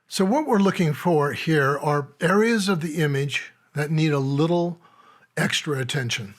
So what we're looking for here are areas of the image that need a little extra attention.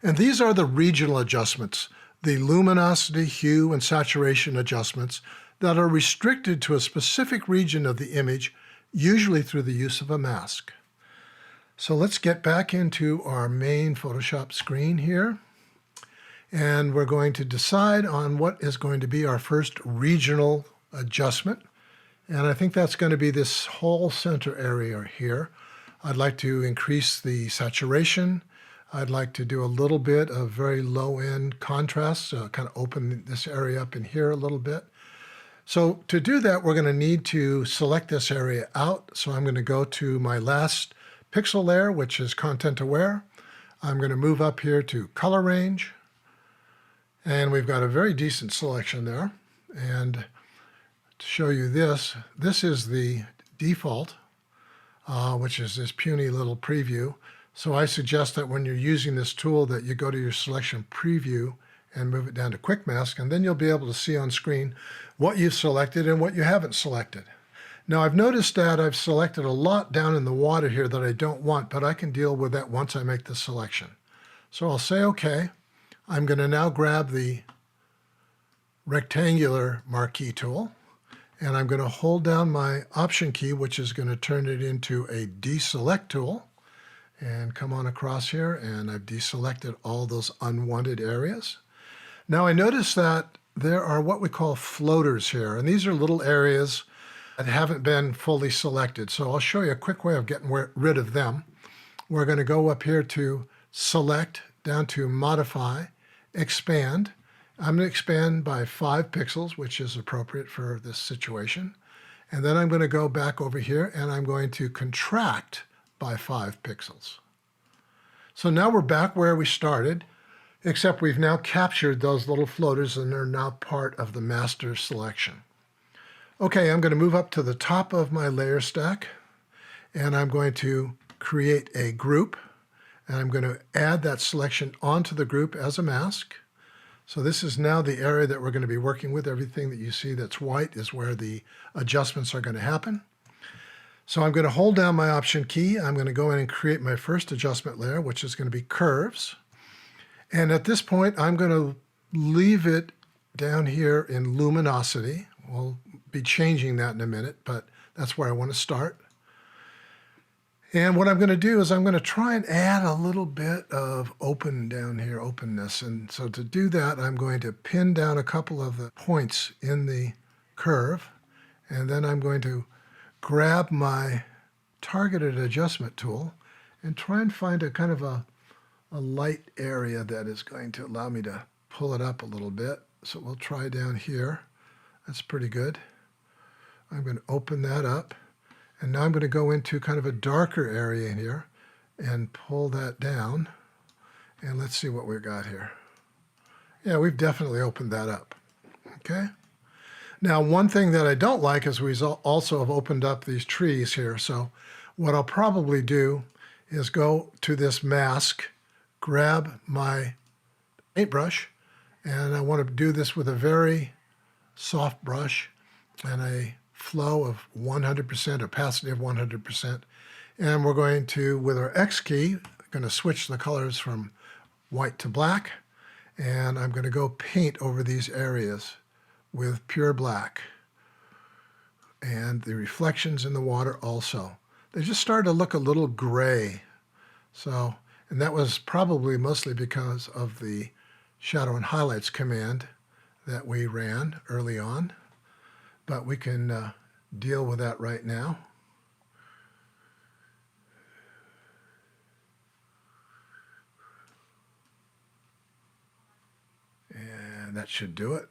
And these are the regional adjustments, the luminosity, hue, and saturation adjustments that are restricted to a specific region of the image, usually through the use of a mask. So let's get back into our main Photoshop screen here. And we're going to decide on what is going to be our first regional adjustment. And I think that's going to be this whole center area here. I'd like to increase the saturation. I'd like to do a little bit of very low-end contrast, kind of open this area up in here a little bit. So to do that, we're going to need to select this area out. So I'm going to go to my last pixel layer, which is content aware. I'm going to move up here to color range. And we've got a very decent selection there. And to show you this, this is the default, which is this puny little preview. So I suggest that when you're using this tool that you go to your selection preview and move it down to quick mask, and then you'll be able to see on screen what you've selected and what you haven't selected. Now I've noticed that I've selected a lot down in the water here that I don't want, but I can deal with that once I make the selection. So I'll say OK. I'm going to now grab the rectangular marquee tool, and I'm going to hold down my Option key, which is going to turn it into a deselect tool, and come on across here, and I've deselected all those unwanted areas. Now I notice that there are what we call floaters here, and these are little areas that haven't been fully selected. So I'll show you a quick way of getting rid of them. We're going to go up here to Select, down to Modify, Expand. I'm going to expand by 5 pixels, which is appropriate for this situation. And then I'm going to go back over here and I'm going to contract by 5 pixels. So now we're back where we started, except we've now captured those little floaters and they're now part of the master selection. Okay, I'm going to move up to the top of my layer stack and I'm going to create a group. And I'm going to add that selection onto the group as a mask. So this is now the area that we're going to be working with. Everything that you see that's white is where the adjustments are going to happen. So I'm going to hold down my Option key. I'm going to go in and create my first adjustment layer, which is going to be curves. And at this point, I'm going to leave it down here in luminosity. We'll be changing that in a minute, but that's where I want to start. And what I'm going to do is I'm going to try and add a little bit of open down here, openness. And so to do that, I'm going to pin down a couple of the points in the curve. And then I'm going to grab my targeted adjustment tool and try and find a kind of a light area that is going to allow me to pull it up a little bit. So we'll try down here. That's pretty good. I'm going to open that up. And now I'm going to go into kind of a darker area in here and pull that down. And let's see what we've got here. Yeah, we've definitely opened that up. Okay. Now, one thing that I don't like is we also have opened up these trees here. So what I'll probably do is go to this mask, grab my paintbrush, and I want to do this with a very soft brush and a flow of 100%, opacity of 100%. And we're going to, with our X key, going to switch the colors from white to black. And I'm going to go paint over these areas with pure black. And the reflections in the water also. They just started to look a little gray. So, and that was probably mostly because of the shadow and highlights command that we ran early on. But we can deal with that right now. And that should do it.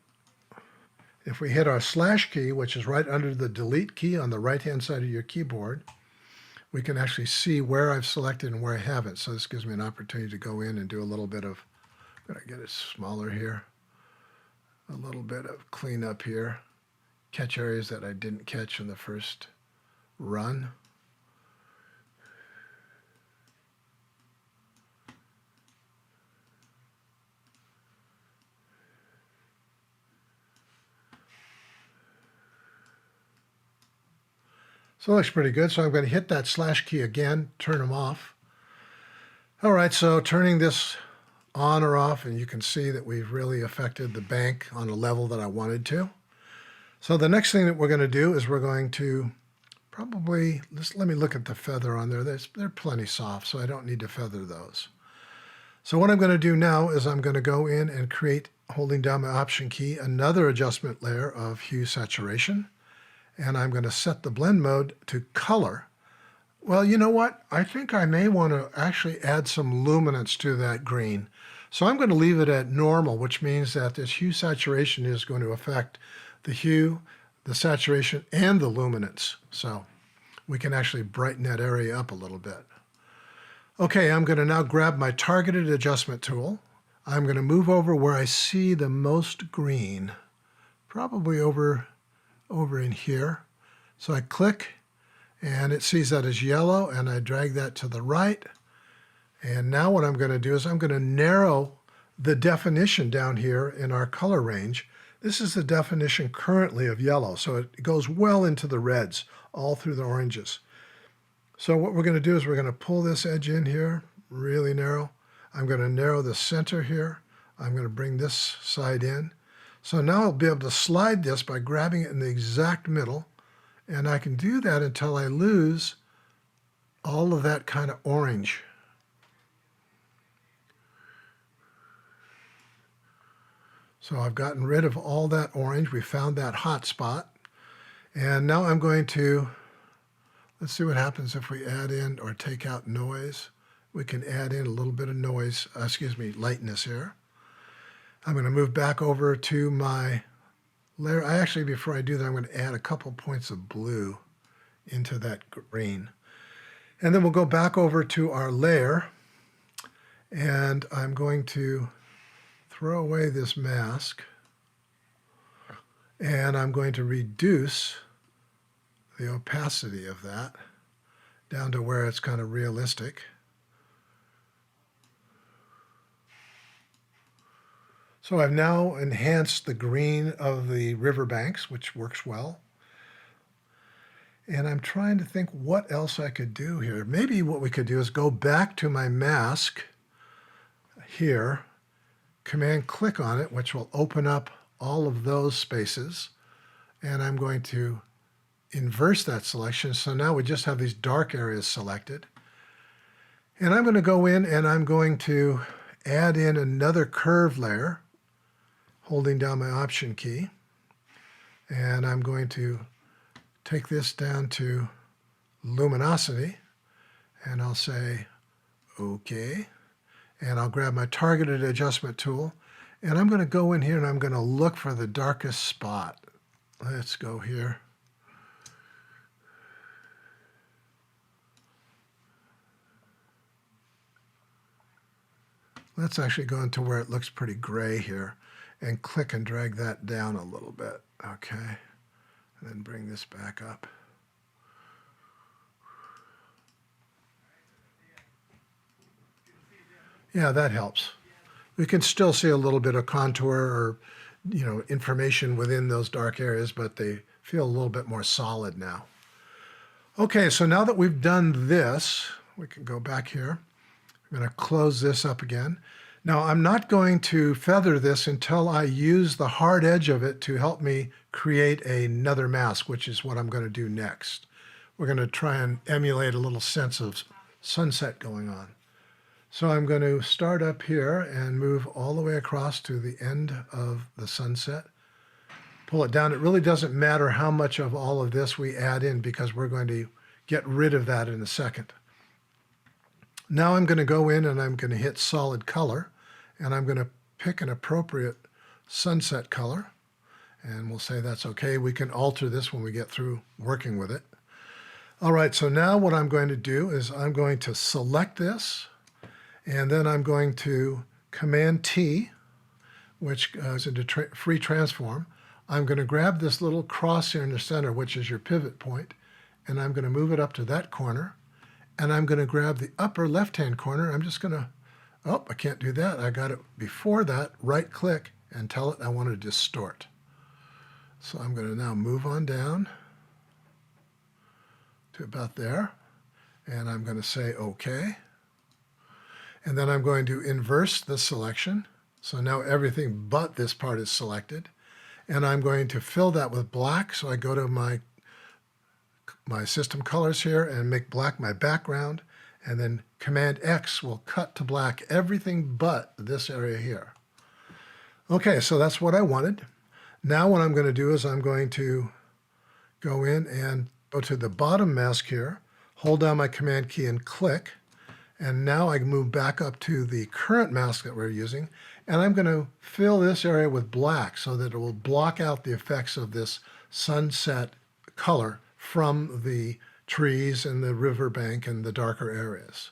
If we hit our slash key, which is right under the delete key on the right-hand side of your keyboard, we can actually see where I've selected and where I haven't. So this gives me an opportunity to go in and do a little bit of, I'm going to get it smaller here, a little bit of cleanup here. Catch areas that I didn't catch in the first run. So it looks pretty good. So I'm going to hit that slash key again, turn them off. All right, so turning this on or off, and you can see that we've really affected the bank on a level that I wanted to. So the next thing that we're going to do is we're going to probably, let me look at the feather on there. They're plenty soft, so I don't need to feather those. So what I'm going to do now is I'm going to go in and create, holding down my Option key, another adjustment layer of hue saturation. And I'm going to set the blend mode to color. Well, you know what? I think I may want to actually add some luminance to that green. So I'm going to leave it at normal, which means that this hue saturation is going to affect the hue, the saturation, and the luminance. So we can actually brighten that area up a little bit. Okay, I'm going to now grab my targeted adjustment tool. I'm going to move over where I see the most green, probably over in here. So I click, and it sees that as yellow, and I drag that to the right. And now what I'm going to do is I'm going to narrow the definition down here in our color range. This is the definition currently of yellow, so it goes well into the reds, all through the oranges. So what we're going to do is we're going to pull this edge in here, really narrow. I'm going to narrow the center here. I'm going to bring this side in. So now I'll be able to slide this by grabbing it in the exact middle, and I can do that until I lose all of that kind of orange. So I've gotten rid of all that orange. We found that hot spot. And now I'm going to, let's see what happens if we add in or take out noise. We can add in a little bit of noise, lightness here. I'm going to move back over to my layer. Before I do that, I'm going to add a couple points of blue into that green. And then we'll go back over to our layer, and I'm going to throw away this mask, and I'm going to reduce the opacity of that down to where it's kind of realistic. So I've now enhanced the green of the riverbanks, which works well. And I'm trying to think what else I could do here. Maybe what we could do is go back to my mask here, Command click on it, which will open up all of those spaces. And I'm going to inverse that selection. So now we just have these dark areas selected. And I'm going to go in and I'm going to add in another curve layer, holding down my Option key. And I'm going to take this down to luminosity, and I'll say OK. And I'll grab my targeted adjustment tool, and I'm going to go in here and I'm going to look for the darkest spot. Let's go here. Let's actually go into where it looks pretty gray here and click and drag that down a little bit. Okay. And then bring this back up. Yeah, that helps. We can still see a little bit of contour or, information within those dark areas, but they feel a little bit more solid now. Okay, so now that we've done this, we can go back here. I'm going to close this up again. Now, I'm not going to feather this until I use the hard edge of it to help me create another mask, which is what I'm going to do next. We're going to try and emulate a little sense of sunset going on. So I'm going to start up here and move all the way across to the end of the sunset. Pull it down. It really doesn't matter how much of all of this we add in because we're going to get rid of that in a second. Now I'm going to go in and I'm going to hit solid color, and I'm going to pick an appropriate sunset color, and we'll say that's okay. We can alter this when we get through working with it. All right, so now what I'm going to do is I'm going to select this, and then I'm going to Command T, which is a free transform. I'm going to grab this little cross here in the center, which is your pivot point, and I'm going to move it up to that corner. And I'm going to grab the upper left-hand corner. I'm just going to, I can't do that. I got it before that, right-click, and tell it I want to distort. So I'm going to now move on down. to about there. And I'm going to say OK. And then I'm going to inverse the selection. So now everything but this part is selected. And I'm going to fill that with black. So I go to my system colors here and make black my background. And then Command X will cut to black everything but this area here. Okay, so that's what I wanted. Now what I'm going to do is I'm going to go in and go to the bottom mask here, hold down my Command key and click. And now I can move back up to the current mask that we're using. And I'm going to fill this area with black so that it will block out the effects of this sunset color from the trees and the riverbank and the darker areas.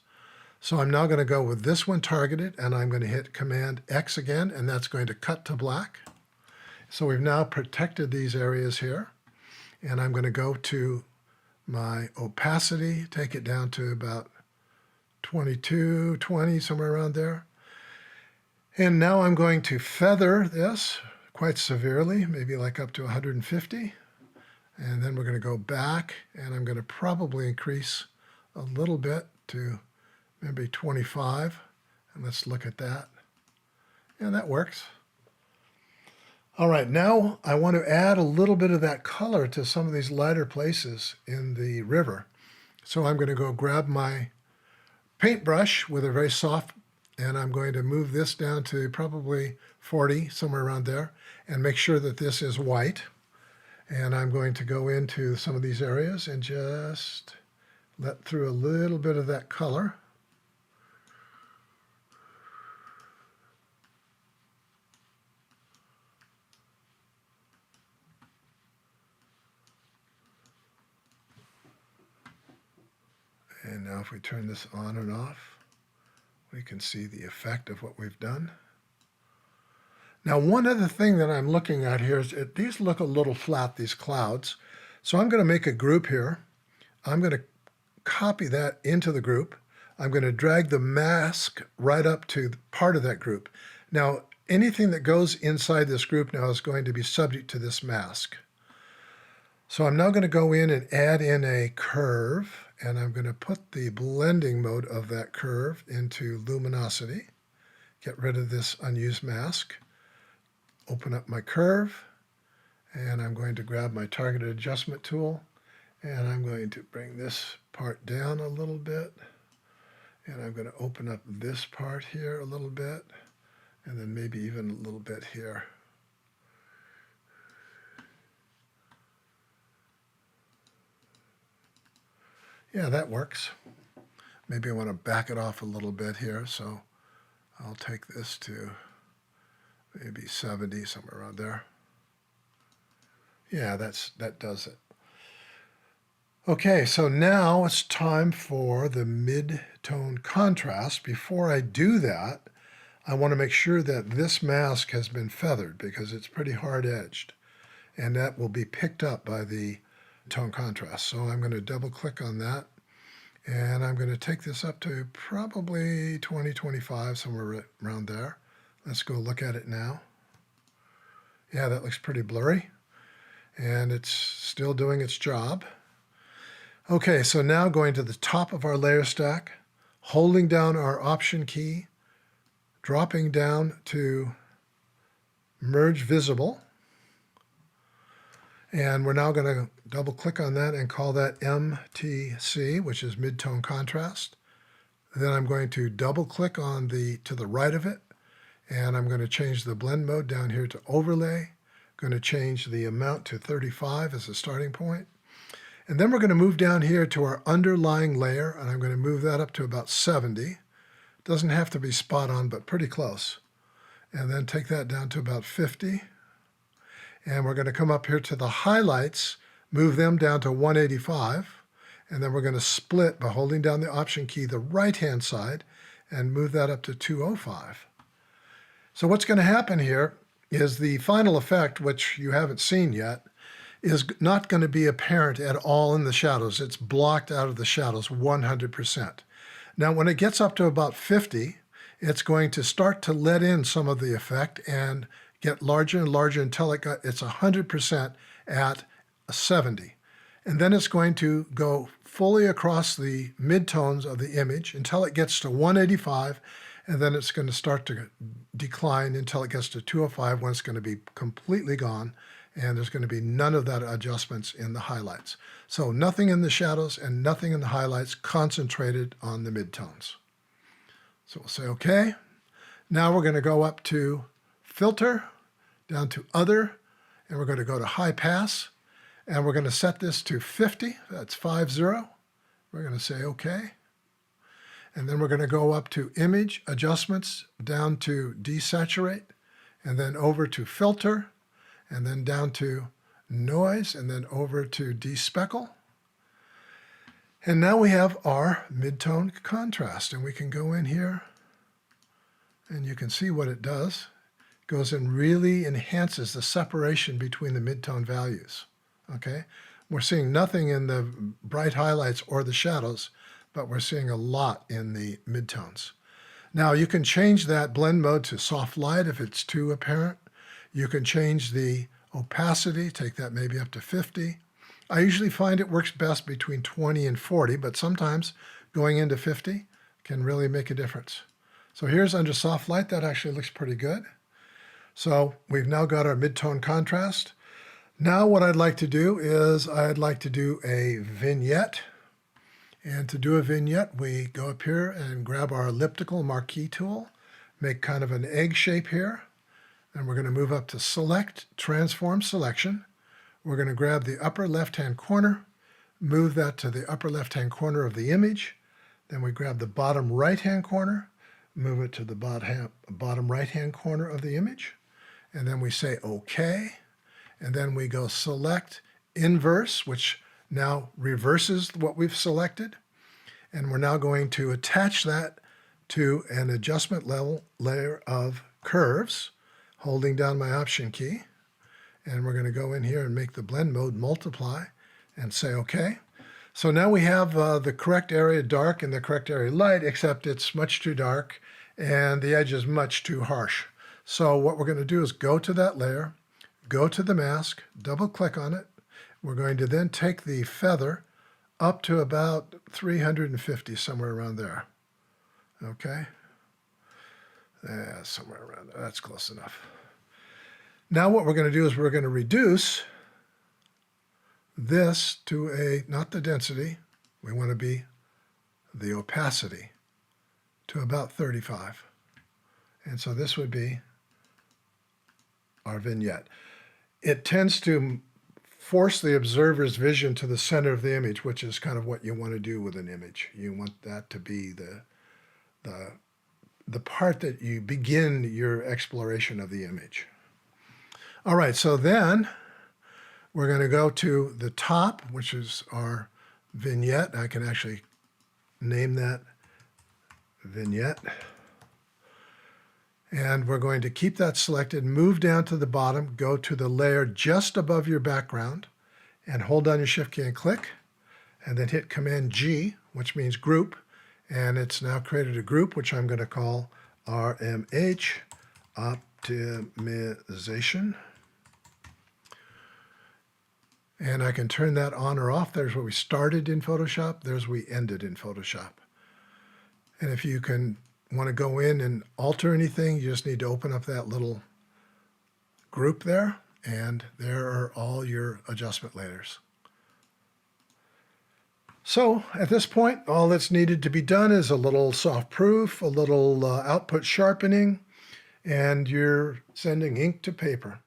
So I'm now going to go with this one targeted, and I'm going to hit Command X again, and that's going to cut to black. So we've now protected these areas here. And I'm going to go to my opacity, take it down to about 22, 20, somewhere around there. And now I'm going to feather this quite severely, maybe like up to 150. And then we're going to go back, and I'm going to probably increase a little bit to maybe 25. And let's look at that. Yeah, that works. All right, now I want to add a little bit of that color to some of these lighter places in the river. So I'm going to go grab my paintbrush with a very soft, and I'm going to move this down to probably 40, somewhere around there, and make sure that this is white. And I'm going to go into some of these areas and just let through a little bit of that color. And now if we turn this on and off, we can see the effect of what we've done. Now, one other thing that I'm looking at here is these look a little flat, these clouds. So I'm going to make a group here. I'm going to copy that into the group. I'm going to drag the mask right up to part of that group. Now, anything that goes inside this group now is going to be subject to this mask. So I'm now going to go in and add in a curve, and I'm going to put the blending mode of that curve into luminosity. Get rid of this unused mask. Open up my curve, and I'm going to grab my targeted adjustment tool, and I'm going to bring this part down a little bit, and I'm going to open up this part here a little bit, and then maybe even a little bit here. Yeah, that works. Maybe I want to back it off a little bit here, so I'll take this to maybe 70, somewhere around there. Yeah, that does it. Okay, so now it's time for the mid-tone contrast. Before I do that, I want to make sure that this mask has been feathered because it's pretty hard-edged, and that will be picked up by the tone contrast. So I'm going to double-click on that, and I'm going to take this up to probably 20, 25, somewhere around there. Let's go look at it now. Yeah, that looks pretty blurry, and it's still doing its job. Okay, so now going to the top of our layer stack, holding down our Option key, dropping down to Merge Visible, and we're now going to double click on that and call that MTC, which is mid-tone contrast. Then I'm going to double click on to the right of it, and I'm going to change the blend mode down here to overlay. Going to change the amount to 35 as a starting point. And then we're going to move down here to our underlying layer, and I'm going to move that up to about 70. Doesn't have to be spot on, but pretty close. And then take that down to about 50. And we're going to come up here to the highlights, move them down to 185. And then we're going to split by holding down the Option key, the right-hand side, and move that up to 205. So what's going to happen here is the final effect, which you haven't seen yet, is not going to be apparent at all in the shadows. It's blocked out of the shadows 100%. Now, when it gets up to about 50, it's going to start to let in some of the effect and get larger and larger until it's 100% at 70. And then it's going to go fully across the midtones of the image until it gets to 185, and then it's going to start to decline until it gets to 205, when it's going to be completely gone, and there's going to be none of that adjustments in the highlights. So nothing in the shadows and nothing in the highlights, concentrated on the midtones. So we'll say OK. Now we're going to go up to Filter, down to Other, and we're going to go to High Pass, and we're going to set this to 50. That's 50. We're going to say OK. And then we're going to go up to Image, Adjustments, down to Desaturate, and then over to Filter, and then down to Noise, and then over to Despeckle. And now we have our midtone contrast, and we can go in here, and you can see what it does. It goes and really enhances the separation between the midtone values. Okay, we're seeing nothing in the bright highlights or the shadows, but we're seeing a lot in the midtones. Now you can change that blend mode to soft light if it's too apparent. You can change the opacity, take that maybe up to 50. I usually find it works best between 20 and 40, but sometimes going into 50 can really make a difference. So here's under soft light. That actually looks pretty good. So we've now got our midtone contrast. Now what I'd like to do is I'd like to do a vignette. And to do a vignette, we go up here and grab our elliptical marquee tool, make kind of an egg shape here. And we're going to move up to Select, Transform Selection. We're going to grab the upper left-hand corner, move that to the upper left-hand corner of the image. Then we grab the bottom right-hand corner, move it to the bottom right-hand corner of the image. And then we say OK. And then we go Select, Inverse, which now reverses what we've selected. And we're now going to attach that to an adjustment layer of curves, holding down my Option key. And we're going to go in here and make the blend mode multiply and say OK. So now we have the correct area dark and the correct area light, except it's much too dark and the edge is much too harsh. So what we're going to do is go to that layer, go to the mask, double click on it. We're going to then take the feather up to about 350, somewhere around there. Okay? Somewhere around there. That's close enough. Now what we're going to do is we're going to reduce this to not the density, we want to be the opacity, to about 35. And so this would be our vignette. It tends to force the observer's vision to the center of the image, which is kind of what you want to do with an image. You want that to be the part that you begin your exploration of the image. All right, so then we're going to go to the top, which is our vignette. I can actually name that vignette. And we're going to keep that selected, move down to the bottom, go to the layer just above your background, and hold down your Shift key and click, and then hit Command G, which means group. And it's now created a group, which I'm going to call RMH Optimization. And I can turn that on or off. There's where we started in Photoshop. There's where we ended in Photoshop. And if you want to go in and alter anything, you just need to open up that little group there, and there are all your adjustment layers. So at this point, all that's needed to be done is a little soft proof, a little output sharpening, and you're sending ink to paper.